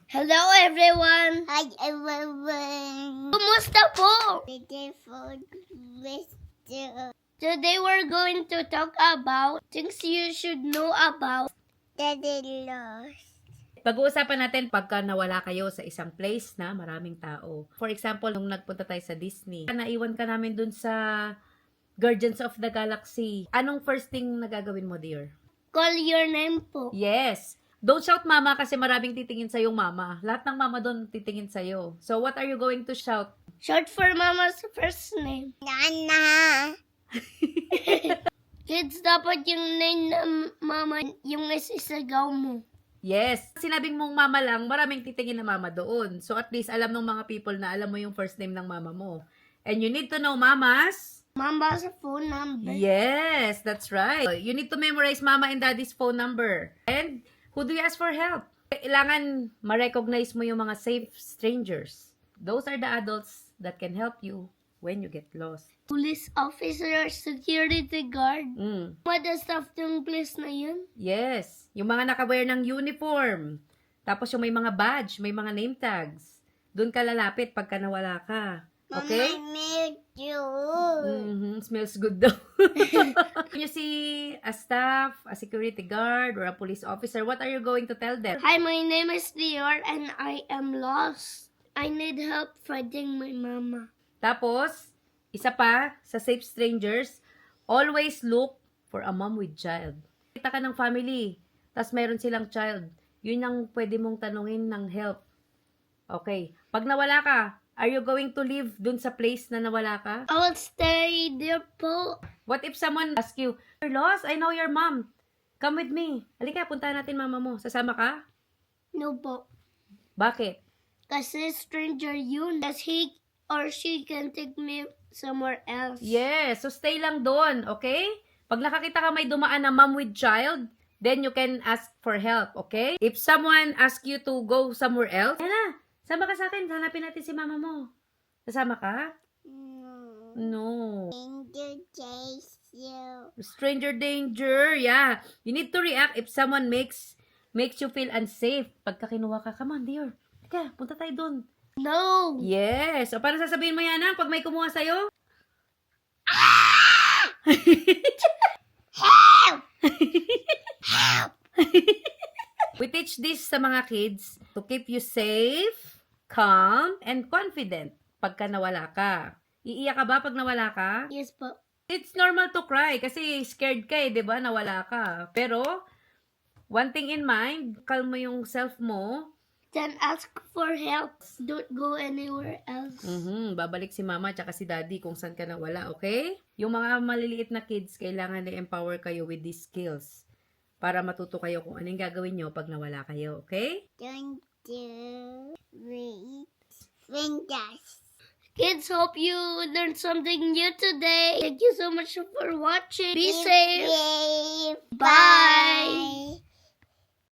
Hello everyone! Hi everyone! Kumusta po? Beautiful Mr. Today we're going to talk about things you should know about Daddy lost. Pag-uusapan natin pagka nawala kayo sa isang place na maraming tao. For example, nung nagpunta tayo sa Disney, naiwan ka namin dun sa Guardians of the Galaxy. Anong first thing na gagawin mo, dear? Call your name po. Yes. Don't shout mama kasi maraming titingin sa yung mama. Lahat ng mama doon titingin sa iyo. So what are you going to shout? Short for mama's first name. Nana! Kids, dapat yung name ng mama yung isagaw mo. Yes. Sinabing mong mama lang, maraming titingin na mama doon. So at least alam ng mga people na alam mo yung first name ng mama mo. And you need to know mama's. Mama's phone number. Yes, that's right. You need to memorize mama and daddy's phone number. And who do you ask for help? Kailangan ma-recognize mo yung mga safe strangers. Those are the adults that can help you when you get lost. Police officer, security guard. Mada staff yung place na yun? Yes. Yung mga nakawear ng uniform. Tapos yung may mga badge, may mga name tags. Doon ka lalapit pagka nawala ka. Okay? Mama made you. Smells good daw. When you see a staff, a security guard, or a police officer, what are you going to tell them? Hi, my name is Dior and I am lost. I need help finding my mama. Tapos, isa pa, sa safe strangers, always look for a mom with child. Kita ka ng family, tas meron silang child. Yun ang pwede mong tanungin ng help. Okay. Pag nawala ka, are you going to live dun sa place na nawala ka? I will stay there po. What if someone ask you, "You're lost? I know your mom. Come with me. Halika, puntahan natin mama mo. Sasama ka?" No po. Bakit? Kasi stranger yun. As he or she can take me somewhere else. Yes, so stay lang doon, okay? Pag nakakita ka may dumaan na mom with child, then you can ask for help, okay? If someone ask you to go somewhere else, Ella, sama ka sa akin, hanapin natin si mama mo. Sasama ka? No. Danger chase you. Stranger danger, yeah. You need to react if someone makes you feel unsafe. Pagka kinuha ka, come on, dear. Teka, punta tayo doon. No! Yes. O, paano sasabihin mo yan, pag may kumuha sa'yo? Help! Help! We teach this sa mga kids to keep you safe, calm, and confident pagka nawala ka. Iiyak ka ba pag nawala ka? Yes po. It's normal to cry kasi scared ka di ba? Nawala ka. Pero, one thing in mind, calm mo yung self mo. Then ask for help. Don't go anywhere else. Babalik si mama at si daddy kung saan ka nawala, okay? Yung mga maliliit na kids, kailangan na-empower kayo with these skills para matuto kayo kung anong gagawin nyo pag nawala kayo, okay? Don't do read fingers. Kids, hope you learned something new today. Thank you so much for watching. Be safe. Safe. Bye.